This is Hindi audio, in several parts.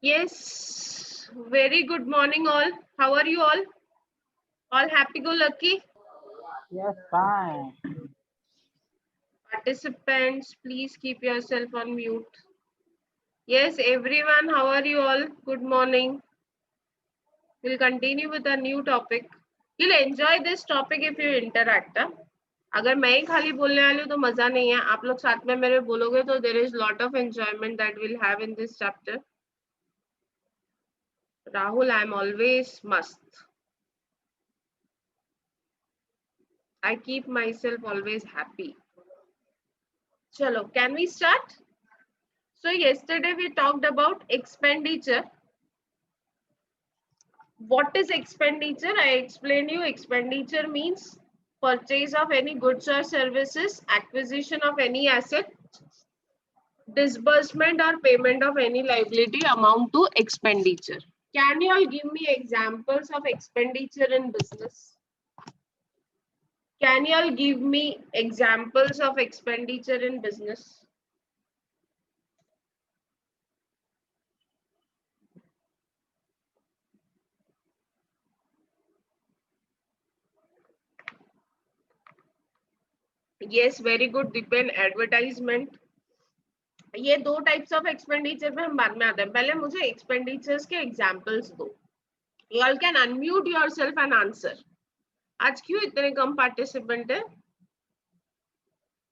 Yes, very good morning all. How are you all? All happy go lucky? Yes, fine. Participants, please keep yourself on mute. Yes, everyone, how are you all? Good morning. We'll continue with a new topic. You'll enjoy this topic if you interact. अगर मैं ही खाली बोलने वाली हूँ तो मजा नहीं है. आप लोग साथ में मेरे बोलोगे तो there is lot of enjoyment that we'll have in this chapter. Rahul, I'm always must. I keep myself always happy. Chalo, can we start? So yesterday we talked about expenditure. What is expenditure? I explained you expenditure means purchase of any goods or services, acquisition of any asset, disbursement or payment of any liability amount to expenditure. Can you all give me examples of expenditure in business? Can you all give me examples of expenditure in business? Yes, very good. Depend advertisement. ये दो टाइप्स ऑफ एक्सपेंडिचर पे हम बाद में आते हैं. पहले मुझे एक्सपेंडिचर्स के एग्जांपल्स दो. You all can unmute yourself and answer. आज क्यों इतने कम पार्टिसिपेंट है?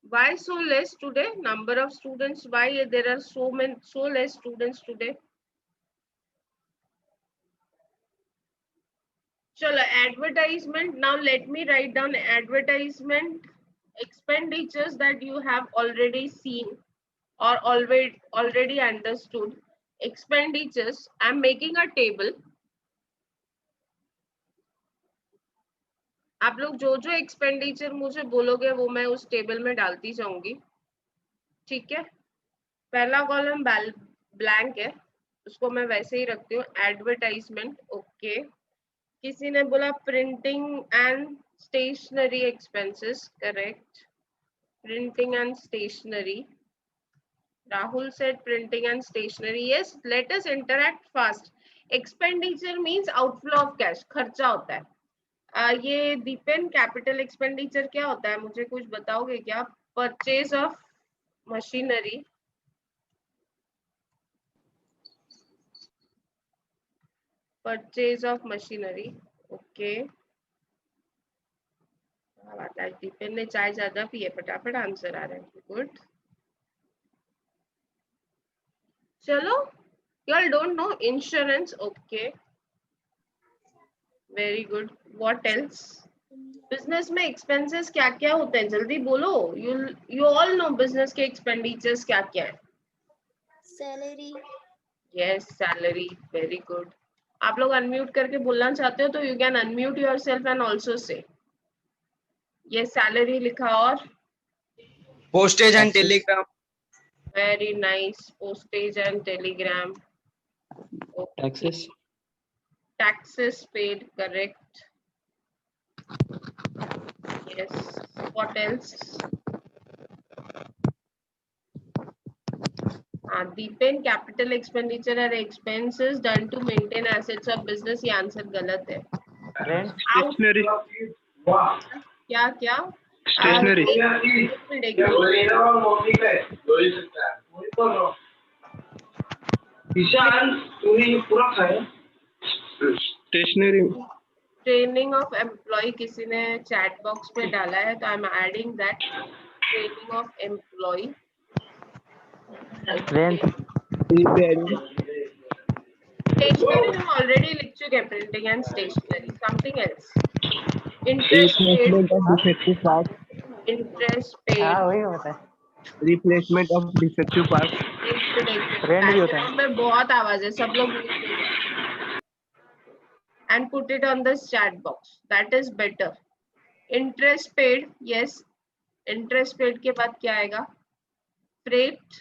Why so less today? Number of students. Why there are so less students today? चलो advertisement. Now let me write down advertisement expenditures that you have already seen or already understood. Expenditures. I'm making a table. आप लोग जो जो एक्सपेंडिचर मुझे बोलोगे वो मैं उस टेबल में डालती जाऊंगी. ठीक है. पहला कॉलम ब्लैंक है, उसको मैं वैसे ही रखती हूँ. एडवर्टाइजमेंट. ओके. किसी ने बोला printing and stationery expenses. Correct. Printing and stationery. Rahul said printing and stationery. Yes, let us interact fast. Expenditure means outflow of cash. खर्चा होता है. ये दीपेन कैपिटल एक्सपेंडिचर क्या होता है? मुझे कुछ बताओगे क्या? Purchase of machinery. Purchase of machinery. Okay. Dipen ने चाय ज्यादा पिए, फटाफट आंसर आ रहा है. गुड. चलो. You all don't know insurance. Okay. Very good. What else? Business में एक्सपेंसेस क्या क्या होते हैं? जल्दी बोलो. You all know बिजनेस के एक्सपेंडिचर्स क्या क्या है? Salary. Yes, salary. Very good. आप लोग अनम्यूट करके बोलना चाहते हो तो you can unmute yourself and also say. Yes, salary लिखा. और postage and telegram. Very nice. Postage and telegram. Okay. Taxes. Taxes paid. Correct. Yes. What else? Deepen capital expenditure are expenses done to maintain assets of business. ये आंसर गलत है. Rent. Stationery. क्या क्या? Stationery. Stationery. Training of employ किसी ने चैट बॉक्स पे डाला है तो I am adding that. Training of employ. Rent. Stationery हम ऑलरेडी लिख चुके हैं. Printing and stationery. Something else. Interest paid. defective parts. Interest हाँ पेड. वही होता है. Replacement of defective parts. Rent भी होता है. में बहुत आवाज है. सब लोग and put it on the chat box. That is better. Interest paid. Yes. Interest paid के बाद क्या आएगा? Freight.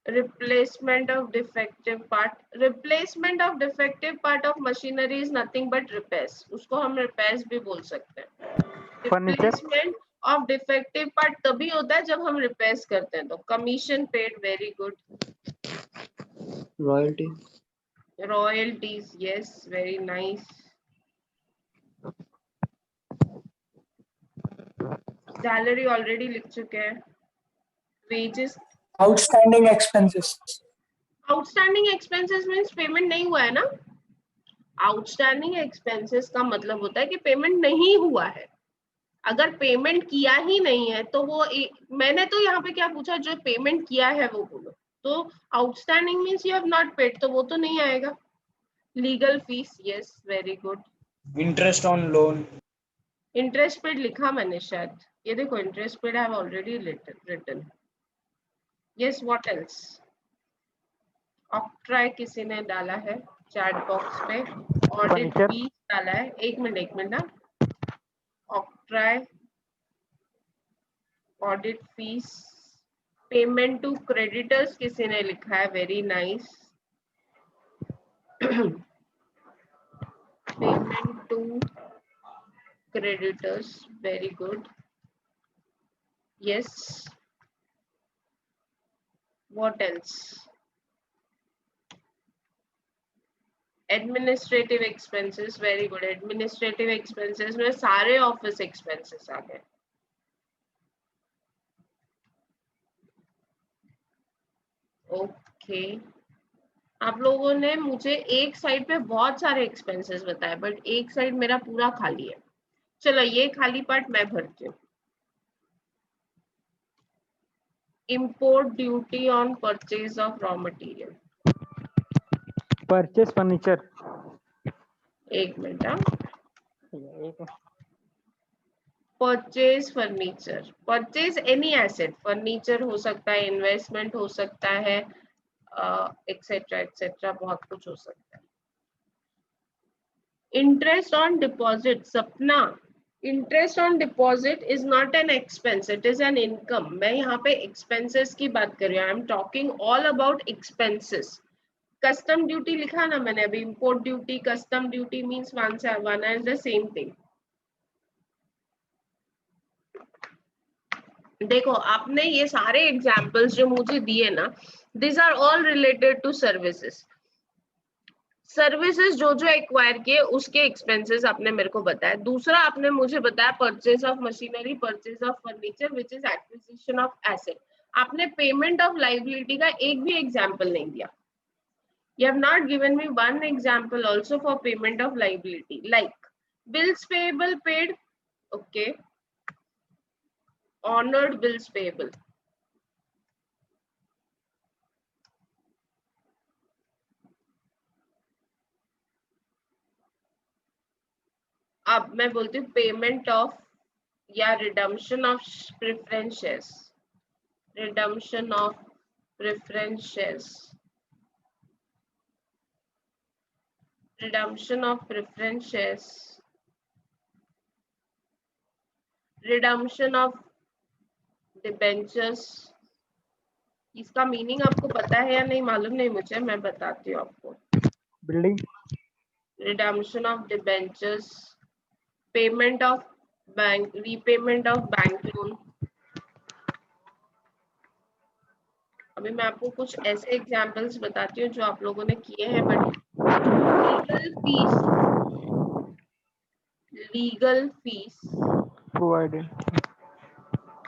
Replacement of defective part. Replacement of defective part of machinery is nothing but repairs. उसको हम repairs भी बोल सकते हैं. Furniture. Replacement of defective part तभी होता है जब हम रिपेयर्स करते हैं, तो commission paid, very good. Royalty. Royalties, yes, very nice. Salary already लिख चुके हैं. Wages, Outstanding expenses. Outstanding expenses means payment नहीं हुआ है ना. आउटस्टैंडिंग एक्सपेंसेस का मतलब होता है कि पेमेंट नहीं हुआ है. अगर पेमेंट किया ही नहीं है तो वो मैंने तो यहाँ पे क्या पूछा, जो पेमेंट किया है वो बोलो. तो outstanding means you have not paid, तो वो तो नहीं आएगा. Legal fees, yes, very good. Interest on loan. Interest paid लिखा मैंने शायद, ये देखो, interest paid I have already written. Yes, what else. Octroi किसी ने डाला है चैट बॉक्स पे. Audit Furniture. फीस डाला है. एक मिनट ना. Octroi, audit fees. Payment to creditors किसी ने लिखा है, very nice. Payment to creditors, very good. Yes, what else. Administrative expenses, very good. Administrative expenses में सारे ऑफिस expenses आ गए. ओके, आप लोगों ने मुझे एक साइड पे बहुत सारे एक्सपेंसेस बताए, बट एक साइड मेरा पूरा खाली है. चलो ये खाली पार्ट मैं भरती हूँ. Import duty on purchase of raw material. Purchase furniture. एक मिनट. एक purchase furniture, purchase any asset. Furniture हो सकता है, इन्वेस्टमेंट हो सकता है, एक्सेट्रा एक्सेट्रा, बहुत कुछ हो सकता है. Interest on deposit, Sapna. Interest on deposit is not an expense, it is an income. मैं यहाँ पे एक्सपेंसेस की बात कर रही हूँ. I am talking all about expenses. Custom duty लिखा ना मैंने अभी. Import duty, custom duty means one and the same thing. देखो, आपने ये सारे एग्जाम्पल्स जो मुझे दिए ना, this are all related to services. Services जो जो एक्वायर किए उसके एक्सपेंसेस आपने मेरे को बताया. दूसरा आपने मुझे बताया purchase of machinery, purchase of furniture which is acquisition of asset. आपने पेमेंट ऑफ लाइबिलिटी का एक भी एग्जाम्पल नहीं दिया. You have not given me one example also for payment of liability, like bills payable paid. Okay, honored bills payable. अब मैं बोलती हूँ पेमेंट ऑफ या redemption of preference shares. Redemption of preference shares. Redemption of preference shares. Redemption of debentures. इसका मीनिंग आपको पता है या नहीं मालूम नहीं मुझे, मैं बताती हूँ आपको. building. Redemption of debentures. Payment of bank, repayment of bank loan. अभी मैं आपको कुछ ऐसे एग्जांपल्स बताती हूँ जो आप लोगों ने किए हैं. But legal fees, legal fees. Provided.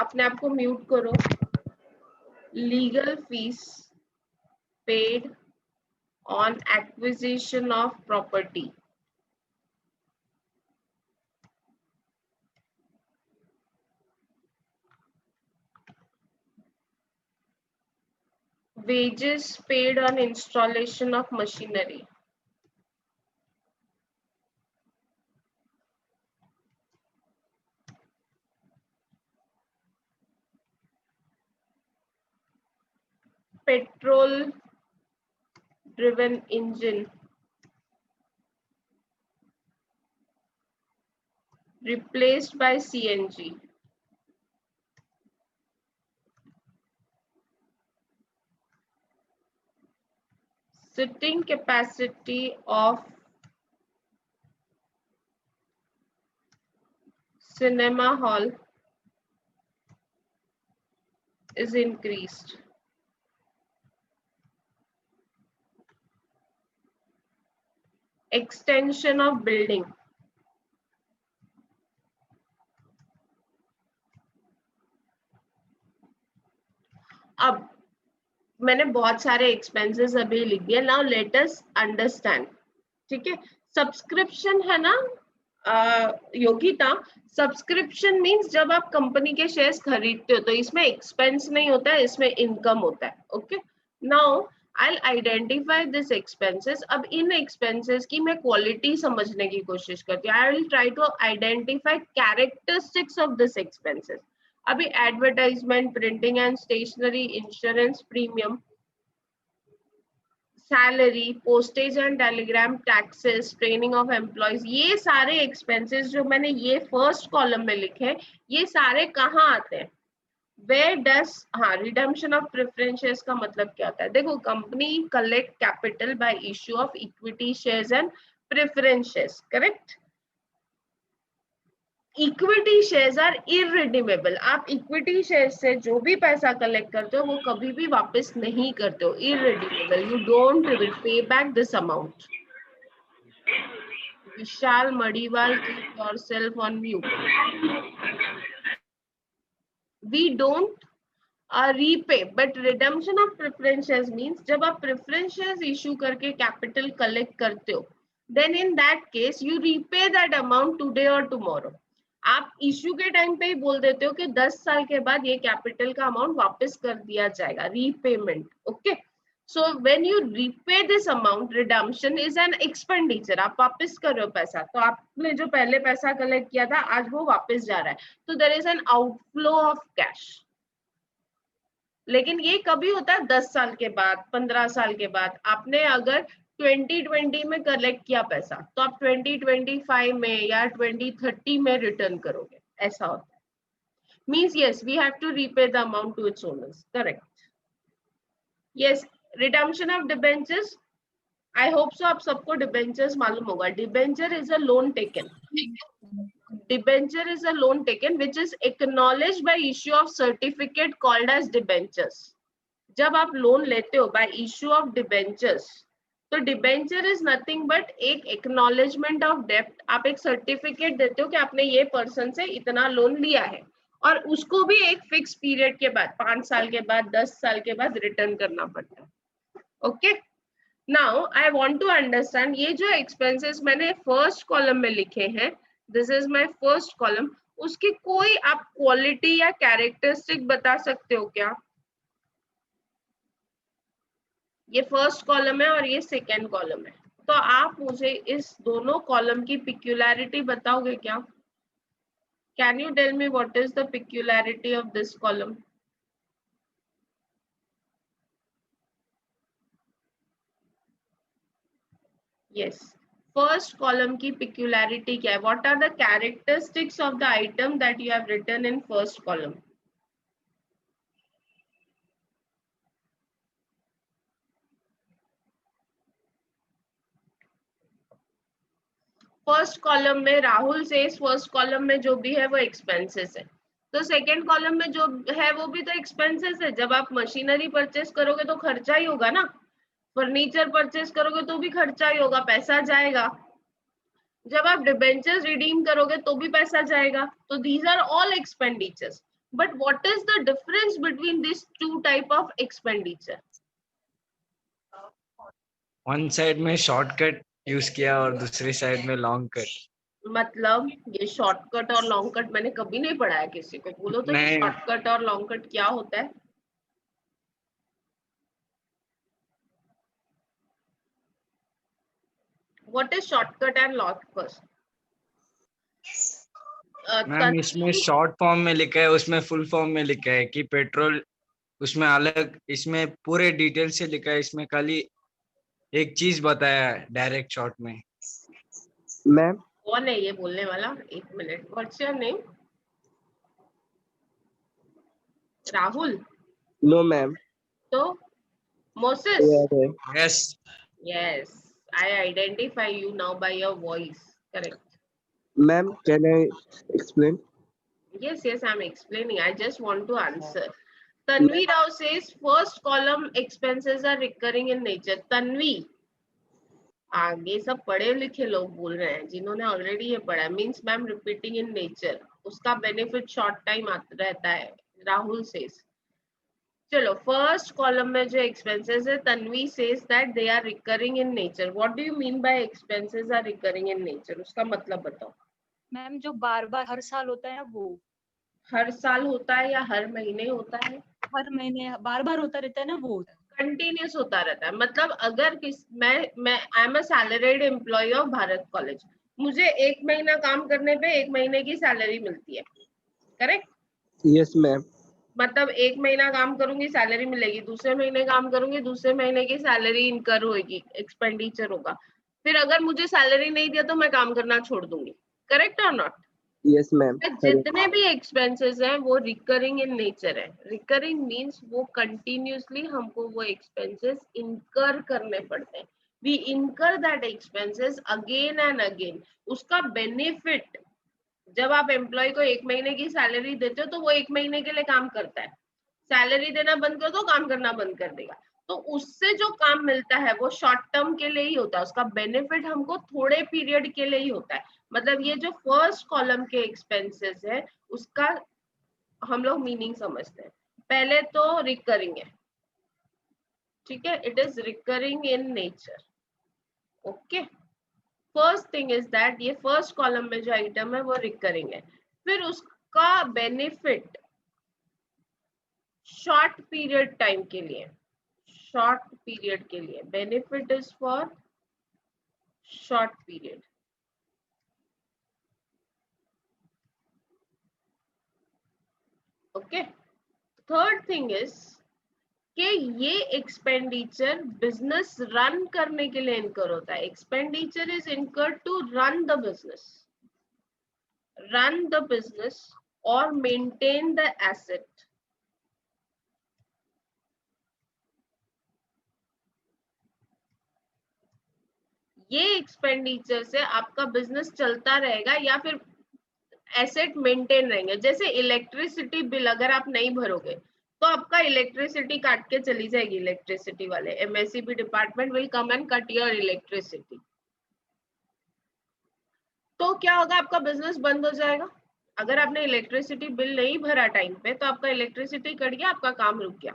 अपने आप को म्यूट करो. Legal fees paid on acquisition of property. Wages paid on installation of machinery. Petrol driven engine replaced by CNG. Sitting capacity of cinema hall is increased. Extension of building. अब मैंने बहुत सारे एक्सपेंसेस अभी लिख दिए. Now let us understand. ठीक है, सब्सक्रिप्शन है ना योगिता. सब्सक्रिप्शन मींस जब आप कंपनी के शेयर्स खरीदते हो तो इसमें एक्सपेंस नहीं होता है, इसमें इनकम होता है. Okay, now I'll identify this expenses. अब इन expenses की मैं क्वालिटी समझने की कोशिश करती हूँ. I will try to identify characteristics of this expenses. अभी advertisement, printing and stationery, insurance premium, salary, postage and telegram, taxes, training of employees, ये सारे एक्सपेंसेस जो मैंने ये फर्स्ट कॉलम में लिखे, ये सारे कहाँ आते हैं? Where does redemption of preference shares का मतलब क्या होता है? देखो, company collect capital by issue of equity shares and preference shares. Correct. Equity shares are irredeemable. आप इक्विटी शेयर्स से जो भी पैसा कलेक्ट करते हो वो कभी भी वापस नहीं करते हो. Irredeemable. You don't pay back this amount. Vishal Madiwal, keep yourself on mute. We don't repay, but redemption of preference shares means जब आप preference shares issue करके capital collect करते हो, then in that case you repay that amount today or tomorrow. आप issue के time पे ही बोल देते हो कि 10 साल के बाद ये capital का amount वापस कर दिया जाएगा. repayment. okay, so when you repay this amount, redemption is an expenditure. आप वापस कर रहे हो पैसा, तो आपने जो पहले पैसा कलेक्ट किया था आज वो वापस जा रहा है, तो there is an outflow of cash. लेकिन ये कभी होता है 10 साल के बाद, 15 साल के बाद. आपने अगर 2020 में कलेक्ट किया पैसा तो आप 2025 में या 2030 में रिटर्न करोगे, ऐसा होता है. Means yes, we have to repay the amount to its owners. correct. yes, redemption of debentures. I hope so आप सबको डिबेंचर्स मालूम होगा. Debenture is a loan taken. Debenture is a loan taken which is acknowledged by issue of certificate called as debentures. जब आप लोन लेते हो बाय इश्यू ऑफ डिबेंचर्स, तो डिबेंचर इज नथिंग बट एक एक्नॉलेजमेंट ऑफ डेप्ट. आप एक सर्टिफिकेट देते हो कि आपने ये पर्सन से इतना लोन लिया है, और उसको भी एक फिक्स पीरियड के बाद, 5 साल के बाद, 10 साल के बाद रिटर्न करना पड़ता है. Okay, now I want to understand ये जो एक्सपेंसेस मैंने फर्स्ट कॉलम में लिखे हैं, this is my first column, उसकी कोई आप क्वालिटी या कैरेक्टरिस्टिक बता सकते हो क्या? ये फर्स्ट कॉलम है और ये सेकेंड कॉलम है, तो आप मुझे इस दोनों कॉलम की पिक्यूलैरिटी बताओगे क्या? Can you tell me what is the peculiarity of this column? yes, first column की peculiarity क्या है? what are the characteristics of the item that you have written in first column? First column में राहुल से फर्स्ट कॉलम में जो भी है वो एक्सपेंसेस है, तो सेकेंड कॉलम में जो है वो भी तो एक्सपेंसेस है. जब आप मशीनरी परचेस करोगे तो खर्चा ही होगा ना, फर्नीचर परचेस करोगे तो भी खर्चा ही होगा, पैसा जाएगा. जब आप डिबेंचर्स रिडीम करोगे तो भी पैसा जाएगा. तो these are all expenditures. But what is the difference between this two type of expenditure? One side में शॉर्टकट यूज किया और दूसरी साइड में लॉन्ग कट. मतलब ये शॉर्टकट और लॉन्ग कट मैंने कभी नहीं पढ़ा है किसी को. बोलो तो शॉर्टकट और लॉन्ग कट क्या होता है? What is shortcut and long cut? Ma'am इसमें शॉर्ट फॉर्म में लिखा है, उसमें फुल फॉर्म में लिखा है कि पेट्रोल, उसमें अलग, इसमें पूरे डिटेल से लिखा है, इसमें खाली एक चीज बताया है डायरेक्ट शॉर्ट में. मैम कौन है ये बोलने वाला? एक minute. What's your name? Rahul? No ma'am. तो Moses? Yes. Yes, I identify you now by your voice. Correct. Ma'am, can I explain? Yes, I'm explaining. I just want to answer. Tanvi Rao says first column expenses are recurring in nature. Tanvi, आगे सब पढ़े लिखे लोग बोल रहे हैं जिन्होंने ऑलरेडी ये पढ़ा, means ma'am repeating in nature, उसका बेनिफिट शॉर्ट टाइम रहता है. राहुल सेज, चलो फर्स्ट कॉलम में जो एक्सपेंसेस है, Tanvi says that they are recurring in nature. What do you mean by expenses are recurring in nature? उसका मतलब बताओ. मैम जो बार बार हर साल होता है ना, वो हर साल होता है या हर महीने होता है? हर महीने बार बार होता रहता है ना, वो होता है. कंटिन्यूस होता रहता है. मतलब अगर मैं I am a salaried employ of Bharat college, मुझे एक महीना काम करने पे एक महीने की सैलरी मिलती है, करेक्ट? Yes ma'am. मतलब एक महीना काम करूंगी सैलरी मिलेगी, दूसरे महीने काम करूंगी दूसरे महीने की सैलरी इनकर होगी, एक्सपेंडिचर होगा. फिर अगर मुझे सैलरी नहीं दिया तो मैं काम करना छोड़ दूंगी, करेक्ट और नॉट? Yes ma'am. जितने भी एक्सपेंसेस हैं वो रिकरिंग इन नेचर है. रिकरिंग मींस वो कंटिन्यूसली हमको वो एक्सपेंसेस इनकर करने पड़ते हैं. वी इनकर that expenses again and again. उसका बेनिफिट, जब आप एम्प्लॉय को एक महीने की सैलरी देते हो तो वो एक महीने के लिए काम करता है. सैलरी देना बंद कर दो, काम करना बंद कर देगा. तो उससे जो काम मिलता है वो शॉर्ट टर्म के लिए ही होता है. उसका बेनिफिट हमको थोड़े पीरियड के लिए ही होता है. मतलब ये जो फर्स्ट कॉलम के एक्सपेंसेस है उसका हम लोग मीनिंग समझते हैं. पहले तो रिकरिंग है, ठीक है, it is recurring in nature. Okay, first thing is that ये फर्स्ट कॉलम में जो आइटम है वो रिकरिंग है. फिर उसका बेनिफिट शॉर्ट पीरियड टाइम के लिए, शॉर्ट पीरियड के लिए benefit is for short period. Okay, third thing is कि ये एक्सपेंडिचर बिजनेस रन करने के लिए इनकर होता है. एक्सपेंडिचर इज इनकर टू रन द बिजनेस और मेंटेन द एसेट. ये एक्सपेंडिचर से आपका बिजनेस चलता रहेगा या फिर एसेट मेंटेन रहेंगे. जैसे इलेक्ट्रिसिटी बिल अगर आप नहीं भरोगे तो आपका इलेक्ट्रिसिटी काट के चली जाएगी. इलेक्ट्रिसिटी वाले MSCB department will come and cut your electricity. तो क्या होगा, आपका बिजनेस बंद हो जाएगा. अगर आपने इलेक्ट्रिसिटी बिल नहीं भरा टाइम पे तो आपका इलेक्ट्रिसिटी कट गया, आपका काम रुक गया.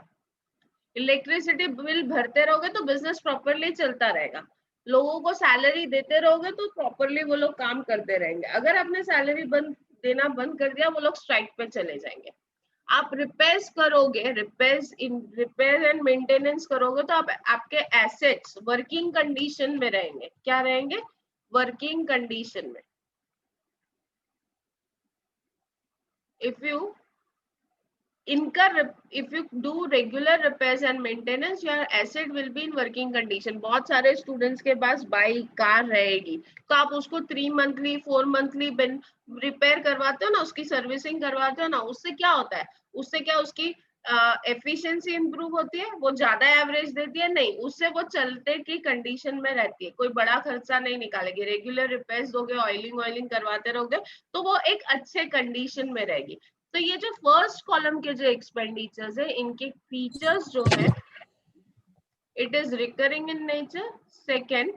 इलेक्ट्रिसिटी बिल भरते रहोगे तो बिजनेस प्रॉपरली चलता रहेगा. लोगों को सैलरी देते रहोगे तो प्रॉपरली वो लोग काम करते रहेंगे. अगर आपने सैलरी देना बंद कर दिया, वो लोग स्ट्राइक पे चले जाएंगे. आप रिपेयर्स करोगे, रिपेयर एंड मेंटेनेंस करोगे तो आपके एसेट्स वर्किंग कंडीशन में रहेंगे. क्या रहेंगे? वर्किंग कंडीशन में. if you do regular repairs and maintenance, your asset will be in working condition. बहुत सारे स्टूडेंट्स के पास बाइक कार रहेगी तो आप उसको 3 मंथली 4 मंथली रिपेयर करवाते हो ना, उसकी सर्विसिंग करवाते हो ना. उससे क्या होता है, उससे क्या उसकी एफिशिएंसी इंप्रूव होती है, वो ज्यादा एवरेज देती है? नहीं, उससे वो चलते की कंडीशन में रहती है. कोई बड़ा खर्चा नहीं निकालेगी. रेगुलर रिपेयर्स दोगे, ऑयलिंग करवाते रहोगे तो वो एक अच्छे कंडीशन में रहेगी. तो ये जो फर्स्ट कॉलम के जो एक्सपेंडिचर्स है, इनके फीचर्स जो है, it is recurring in nature. Second,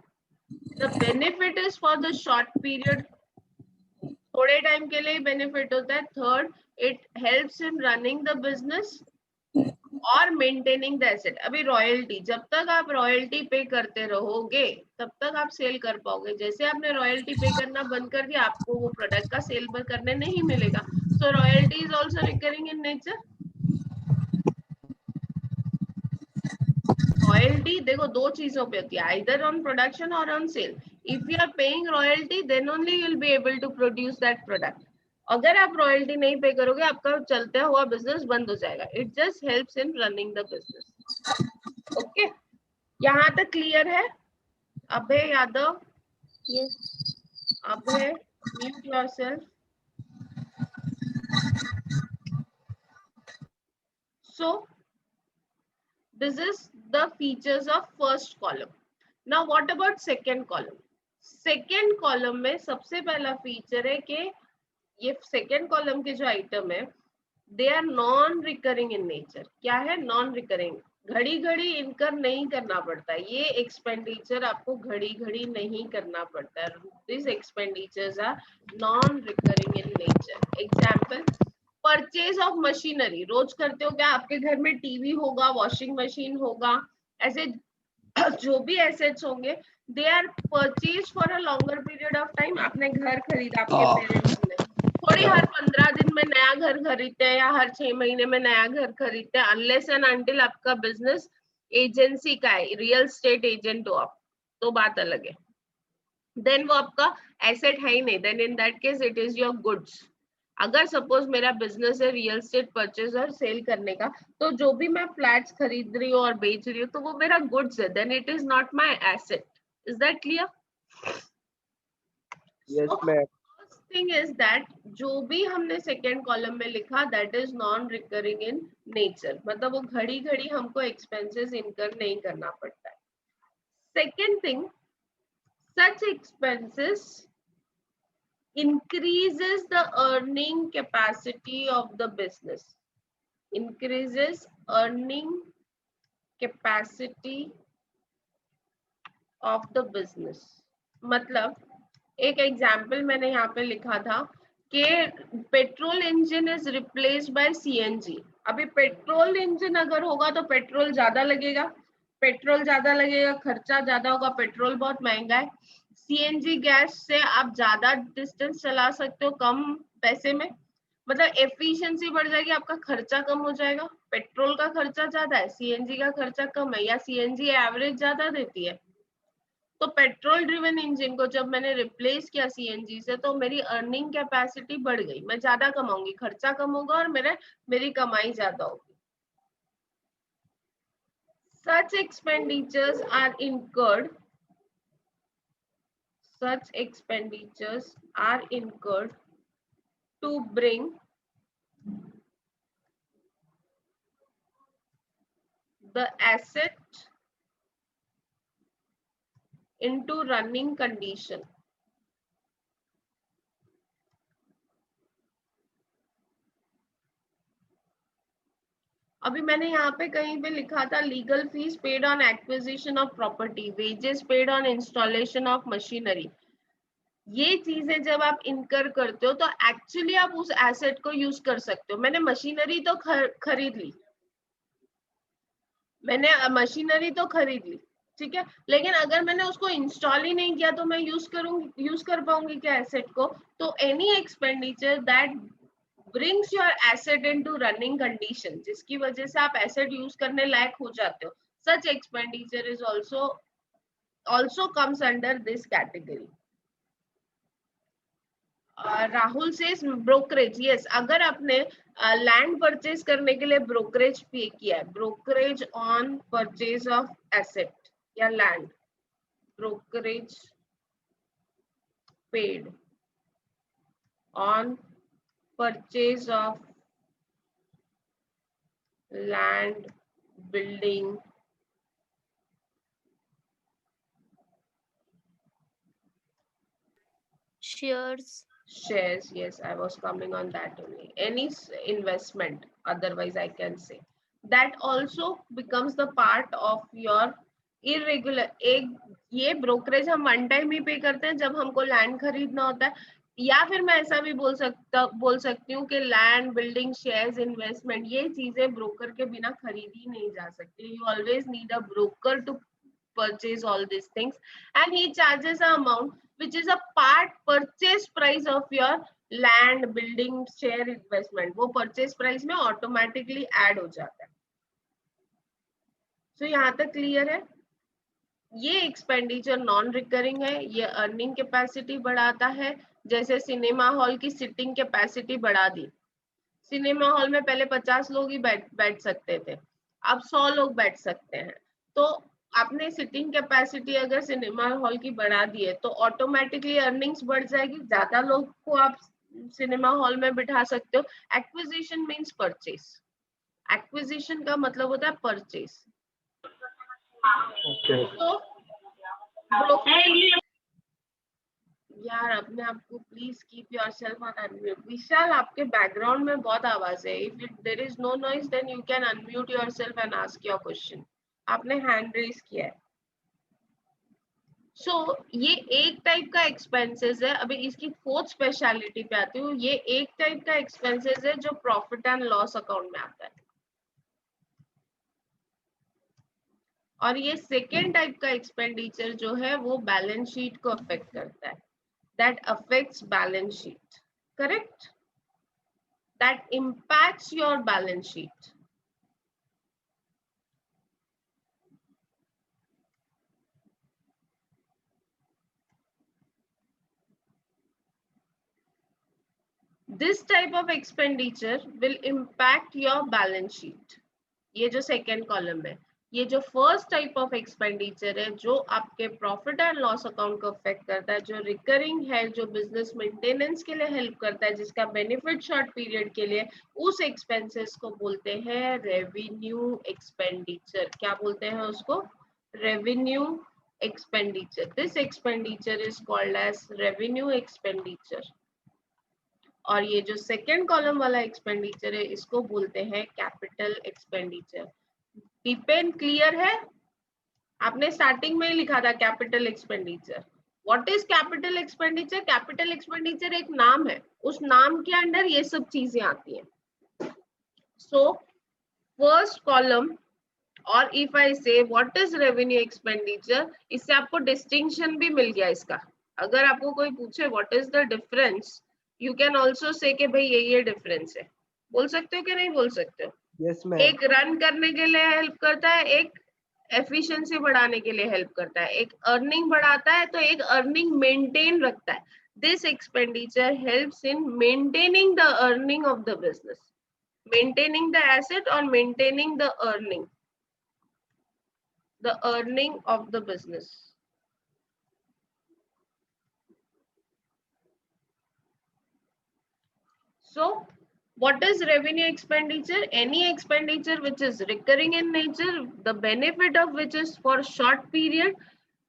the benefit is for the short period, थोड़े टाइम के लिए बेनिफिट होता है. Third, it helps in running the business और मेंटेनिंग द एसेट. अभी रॉयल्टी, जब तक आप रॉयल्टी पे करते रहोगे तब तक आप सेल कर पाओगे. जैसे आपने रॉयल्टी पे करना बंद कर दिया, आपको वो प्रोडक्ट का सेल करने नहीं मिलेगा. So royalty is also recurring in nature. Royalty देखो दो चीजों पे होती है, either on production or on sale. If you are paying royalty, then only you will be able to produce that product. अगर आप रॉयल्टी नहीं पे करोगे, आपका चलता हुआ बिजनेस बंद हो जाएगा. It just helps in running the business. Okay, यहाँ तक क्लियर है? अभय Yadav, Yes. Abhay, mute yourself. So this is the features of first column. Now what about second column? Second column में सबसे पहला फीचर है कि ये second column के जो आइटम है they are non recurring in nature. क्या है? नॉन रिकरिंग, घड़ी घड़ी इनकर नहीं करना पड़ता है, ये एक्सपेंडिचर आपको घड़ी घड़ी नहीं करना पड़ता है। This expenditures are non recurring in nature. Example, purchase of machinery, रोज करते हो क्या? आपके घर में टीवी होगा, वॉशिंग मशीन होगा, ऐसे जो भी एसेट्स होंगे they are purchase for a longer period of time. आपने घर खरीदा आपके पेरेंट्स ने, थोड़ी हर 15 दिन में नया घर खरीदते हैं या हर 6 महीने में नया घर खरीदते हैं, अनलेस एंड अनटिल आपका बिजनेस एजेंसी का है, रियल स्टेट एजेंट हो आप, तो बात अलग है, देन वो आपका एसेट है ही नहीं, then in that case it is your goods. अगर सपोज मेरा बिजनेस है रियल स्टेट परचेज और सेल करने का, तो जो भी मैं फ्लैट्स खरीद रही हूँ और बेच रही हूँ तो वो मेरा गुड्स है, then it is not my asset. Is that clear? Yes, ma'am. Thing is that जो भी हमने सेकेंड कॉलम में लिखा that is non recurring in nature, मतलब वो घड़ी घड़ी हमको एक्सपेंसेस इनकर नहीं करना पड़ता है। Second thing, such expenses increases the earning capacity of the business, increases earning capacity of the business। मतलब एक एग्जाम्पल मैंने यहाँ पे लिखा था कि petrol engine is replaced by CNG. अभी पेट्रोल इंजन अगर होगा तो पेट्रोल ज्यादा लगेगा, खर्चा ज्यादा होगा, पेट्रोल बहुत महंगा है। सीएनजी गैस से आप ज्यादा डिस्टेंस चला सकते हो कम पैसे में, मतलब एफिशिएंसी बढ़ जाएगी, आपका खर्चा कम हो जाएगा। पेट्रोल का खर्चा ज्यादा है, सीएनजी का खर्चा कम है, या सीएनजी एवरेज ज्यादा देती है। तो पेट्रोल ड्रिवन इंजन को जब मैंने रिप्लेस किया सीएनजी से, तो मेरी अर्निंग कैपेसिटी बढ़ गई, मैं ज्यादा कमाऊंगी, खर्चा कम होगा और मेरी कमाई ज्यादा होगी। Such expenditures are incurred to bring the asset into running condition। अभी मैंने यहाँ पे कहीं पे लिखा था legal fees paid on acquisition of property, wages paid on installation of machinery. ये चीजें जब आप इनकर करते हो तो एक्चुअली आप उस एसेट को यूज कर सकते हो। मैंने मशीनरी तो खरीद ली, ठीक है, लेकिन अगर मैंने उसको इंस्टॉल ही नहीं किया तो मैं यूज कर पाऊंगी क्या एसेट को? तो any expenditure that brings your asset into running condition, जिसकी वजह से आप एसेट यूज करने लायक हो जाते हो, such expenditure is also comes under this category। Rahul से ब्रोकरेज, यस, अगर आपने लैंड परचेज करने के लिए ब्रोकरेज पे किया है, brokerage on purchase of asset या land, brokerage paid on purchase of land, building, shares, yes, I was coming on that only, any investment, otherwise I can say that also becomes the part of your irregular। एक ये ब्रोकरेज हम वन टाइम ही पे करते हैं जब हमको लैंड खरीदना होता है, या फिर मैं ऐसा भी बोल सकती हूँ कि लैंड, बिल्डिंग, शेयर्स, इन्वेस्टमेंट, ये चीजें ब्रोकर के बिना खरीदी नहीं जा सकती। You always need a broker to purchase all these things, and he charges an amount which is a part purchase price of your land, building, share, investment। वो purchase price में automatically add हो जाता है। so यहाँ तक क्लियर है? ये एक्सपेंडिचर नॉन रिकरिंग है, ये अर्निंग कैपेसिटी बढ़ाता है। जैसे सिनेमा हॉल की सिटिंग कैपेसिटी बढ़ा दी, सिनेमा हॉल में पहले 50 लोग ही बैठ सकते थे, अब 100 लोग बैठ सकते हैं। तो आपने सिटिंग कैपेसिटी अगर सिनेमा हॉल की बढ़ा दी है तो ऑटोमेटिकली अर्निंग्स बढ़ जाएगी, ज्यादा लोग को आप सिनेमा हॉल में बिठा सकते हो। एक्विजिशन मीन्स परचेज, एक्विजिशन का मतलब होता है परचेज। तो यार अपने आप को please keep yourself on unmute. Vishal आपके बैकग्राउंड में बहुत आवाज है। If there is no noise then you can unmute yourself and ask your question. आपने हैंड रेज किया है। ये एक टाइप का एक्सपेंसेस है। अभी इसकी फोर्थ स्पेशलिटी पे आती हूँ। ये एक टाइप का एक्सपेंसेस है जो प्रॉफिट एंड लॉस अकाउंट में आता है, और ये सेकेंड टाइप का एक्सपेंडिचर जो है वो बैलेंस शीट को अफेक्ट करता है। That affects balance sheet, correct, that impacts your balance sheet. This type of expenditure will impact your balance sheet. ये जो सेकेंड कॉलम है, ये जो फर्स्ट टाइप ऑफ एक्सपेंडिचर है जो आपके प्रॉफिट एंड लॉस अकाउंट को अफेक्ट करता है, जो रिकरिंग है, जो बिजनेस मेंटेनेंस के लिए हेल्प करता है, जिसका बेनिफिट शॉर्ट पीरियड के लिए, उस एक्सपेंसेस को बोलते हैं रेवेन्यू एक्सपेंडिचर। क्या बोलते हैं उसको? Revenue expenditure. This expenditure is called as revenue expenditure. और ये जो सेकेंड कॉलम वाला एक्सपेंडिचर है इसको बोलते हैं कैपिटल एक्सपेंडिचर। डिपेंड क्लियर है? आपने स्टार्टिंग में ही लिखा था capital expenditure. What is capital expenditure? Capital expenditure एक नाम है, उस नाम के अंडर ये सब चीजें आती हैं। सो फर्स्ट कॉलम, और इफ आई से व्हाट इज रेवेन्यू एक्सपेंडिचर, इससे आपको डिस्टिंक्शन भी मिल गया इसका। अगर आपको कोई पूछे what is the difference, you can also say कि भाई ये डिफरेंस है। बोल सकते हो कि नहीं बोल सकते हो? Yes ma'am. एक रन करने के लिए हेल्प करता है, एक एफिशिएंसी बढ़ाने के लिए हेल्प करता है, एक अर्निंग बढ़ाता है तो एक अर्निंग मेंटेन रखता है। This expenditure helps in maintaining the earning of the business, maintaining the asset और maintaining the earning of the business. So what is revenue expenditure? Any expenditure which is recurring in nature, the benefit of which is for short period,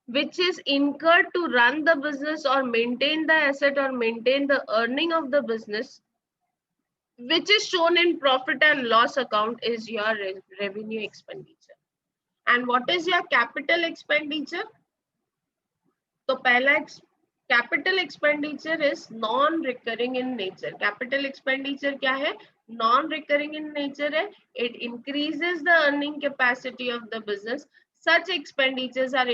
which is incurred to run the business or maintain the asset or maintain the earning of the business, which is shown in profit and loss account, is your revenue expenditure. And what is your capital expenditure? तो पहला capital expenditure is non recurring in nature. Capital expenditure क्या है? नॉन रिकरिंग इन नेचर है। It increases the earning capacity of the business. Such expenditures are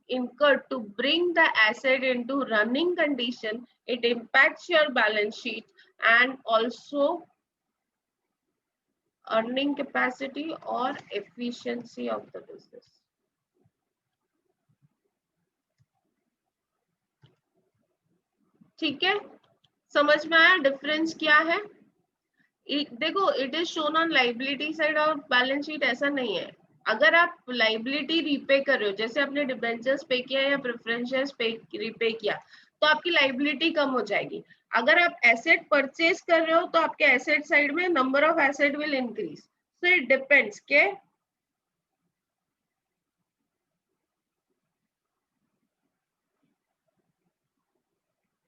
incurred to bring the asset into running condition. It impacts your balance sheet and also earning capacity or efficiency of the business. ठीक है, समझ में आया डिफरेंस क्या है? देखो, it is shown on liability side और बैलेंस शीट ऐसा नहीं है। अगर आप लाइबिलिटी रीपे कर रहे हो, जैसे आपने डिबेंचर्स पे किया या प्रेफरेंशियल्स पे रीपे किया, तो आपकी लाइबिलिटी कम हो जाएगी। अगर आप एसेट परचेज कर रहे हो तो आपके एसेट साइड में number of asset will increase. So it depends के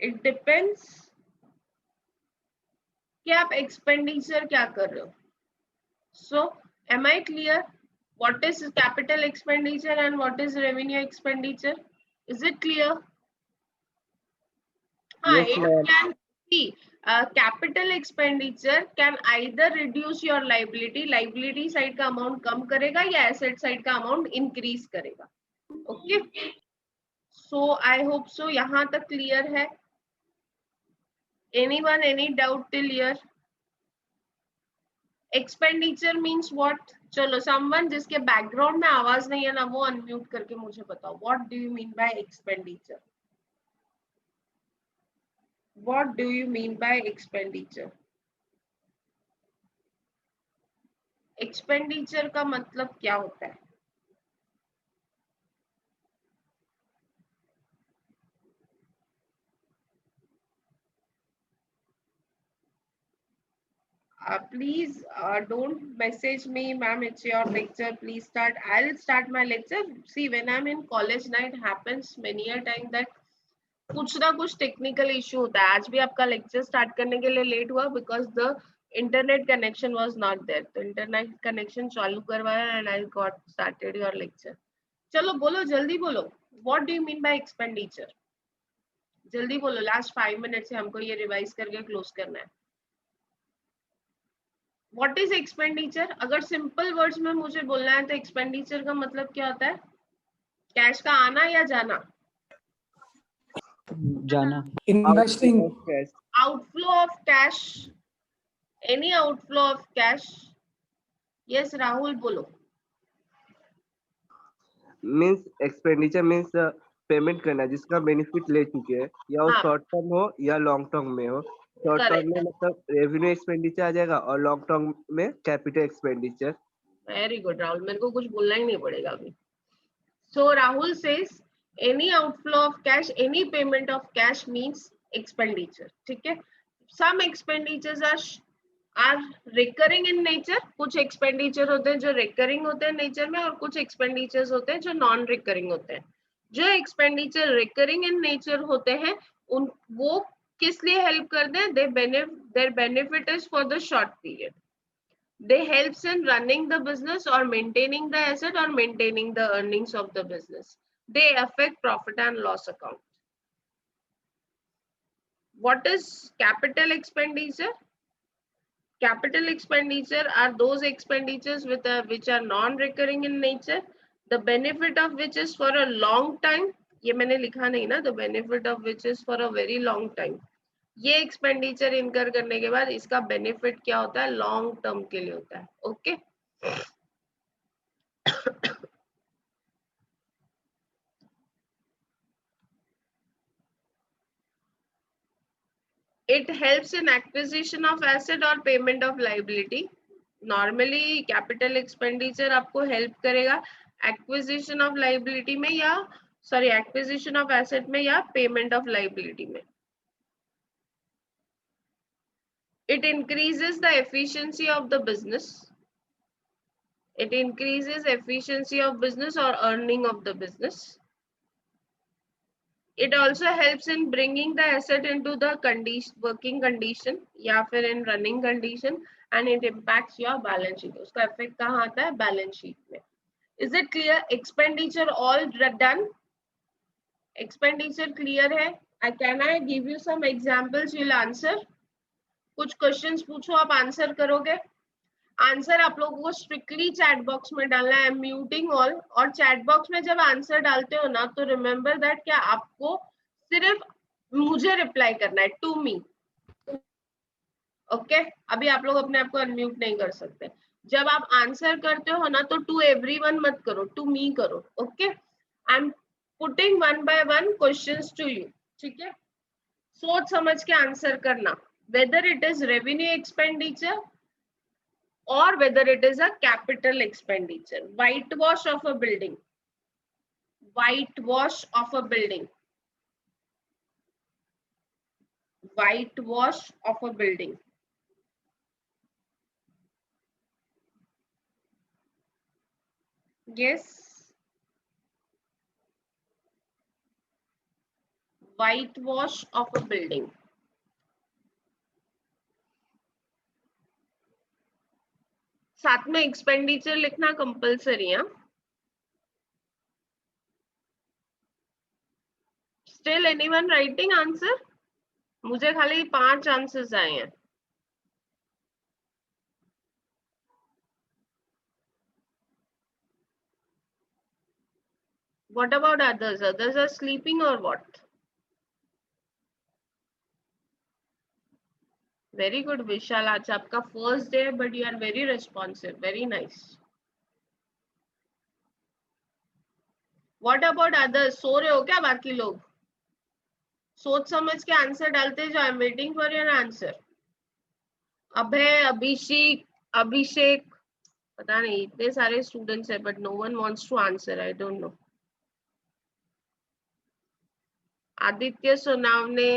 इट डिपेंड्स कि आप एक्सपेंडिचर क्या कर रहे हो। So am I clear? What is capital expenditure and what is revenue expenditure? Is it clear? Yes, You ma'am. can see capital expenditure can either reduce your liability, liability side का amount कम करेगा या asset side का amount increase करेगा। Okay? So I hope so यहाँ तक clear है। Anyone any doubt till here? Expenditure means what? चलो, समवन जिसके बैकग्राउंड में आवाज नहीं है ना, वो अनम्यूट करके मुझे बताओ, what do you mean by expenditure? What do you mean by expenditure? Expenditure का मतलब क्या होता है? Please don't message me, ma'am, it's your lecture, please start. I'll start my lecture. See, when I'm in college, now it happens many a time that कुछ ना कुछ टेक्निकल इश्यू होता है। आज भी आपका लेक्चर स्टार्ट करने के लिए लेट हुआ because the internet connection was not there. तो इंटरनेट कनेक्शन चालू करवाया and I got started your lecture. चलो बोलो, जल्दी बोलो, what do you mean by expenditure? जल्दी बोलो, लास्ट 5 मिनट से हमको ये रिवाइज करके क्लोज करना है। What is expenditure? अगर सिंपल वर्ड्स में मुझे बोलना है तो एक्सपेंडिचर का मतलब क्या होता है? कैश का आना या जाना? जाना. Outflow Investing. of cash Outflow of cash. Any outflow of cash? Yes, Rahul, बोलो. means expenditure means पेमेंट करना जिसका बेनिफिट ले चुके हैं, या वो हाँ. शॉर्ट टर्म हो या लॉन्ग टर्म में हो। शॉर्ट टर्म में मतलब रेवेन्यू एक्सपेंडिचर आ जाएगा और लॉन्ग टर्म में capital expenditure. Very good Rahul, मेरे को कुछ बोलना ही नहीं पड़ेगा अभी। So Rahul says any outflow of cash, any payment of cash means expenditure. ठीक है? Some expenditures are recurring in nature. कुछ expenditure होते हैं जो recurring होते हैं nature में, और कुछ expenditures होते हैं जो non recurring होते हैं। जो expenditure recurring in nature होते हैं उन वो किस लिए help करते हैं? Their benefit is for the short period. They helps in running the business or maintaining the asset or maintaining the earnings of the business. They affect profit and loss account. What is capital expenditure? Capital expenditure are those expenditures which are non-recurring in nature. The benefit of which is for a long time. ये मैंने लिखा नहीं ना, the benefit of which is for a very long time. ये एक्सपेंडिचर इनकर करने के बाद इसका बेनिफिट क्या होता है? लॉन्ग टर्म के लिए होता है। Okay It helps in acquisition of asset or payment of liability. Normally capital expenditure आपको help करेगा acquisition of liability में या acquisition of asset में या payment of liability में. It increases the efficiency of the business. It increases efficiency of business or earning of the business. It also helps in bringing the asset into the working condition या फिर in running condition, and it impacts your balance sheet. उसका effect कहाँ आता है? Balance sheet में. Is it clear? Expenditure all done? Expenditure clear है? Can I give you some examples? You'll answer. कुछ questions पूछो, आप answer करोगे? आंसर आप लोगों को स्ट्रिक्टली चैट बॉक्स में डालना है। Muting all. और चैट बॉक्स में जब आंसर डालते हो ना तो रिमेंबर दैट क्या आपको सिर्फ मुझे रिप्लाई करना है, टू मी। ओके अभी आप लोग अपने आप को अनम्यूट नहीं कर सकते। जब आप आंसर करते हो ना तो टू एवरीवन मत करो, टू मी करो। Okay I am putting one by one questions to you. ठीक है, सोच समझ के आंसर करना, whether it is revenue expenditure or whether it is a capital expenditure. Whitewash of a building. Whitewash of a building. Whitewash of a building. Yes. Whitewash of a building. साथ में एक्सपेंडिचर लिखना कंपलसरी है। Still anyone writing answer? मुझे खाली 5 आंसर्स आए हैं। What about others? Others are sleeping or what? Very good, Vishal. आज आपका फर्स्ट डे है but you are very responsive, very nice. What about others? सो रहे हो क्या बाकी लोग? सोच समझ के आंसर डालते जाओ। I am waiting for your answer. Abhay, Abhishek, पता नहीं इतने सारे स्टूडेंट्स है but no one wants to answer, I don't know. Aditya Sonawane,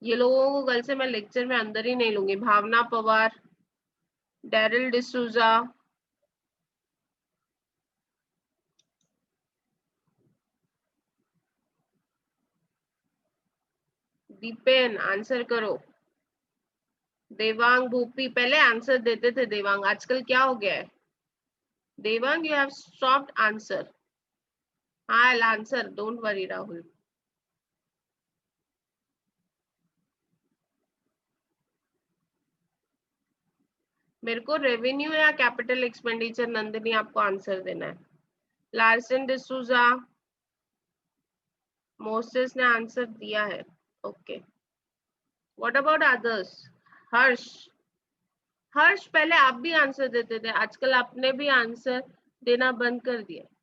ये लोगों को कल से मैं लेक्चर में अंदर ही नहीं लूंगी। भावना पवार, डेरिल डिसूजा, दीपेन आंसर करो। देवांग, भूपी पहले आंसर देते थे देवांग, आजकल क्या हो गया है? Devang you have stopped answer. I'll answer, don't worry Rahul. मेरे को रेवेन्यू या कैपिटल एक्सपेंडिचर नंदिनी आपको आंसर देना है। लार्सन डिसूजा, मोसेस ने आंसर दिया है। Okay, what about others? Harsh, Harsh पहले आप भी आंसर देते थे, आजकल आपने भी आंसर देना बंद कर दिया।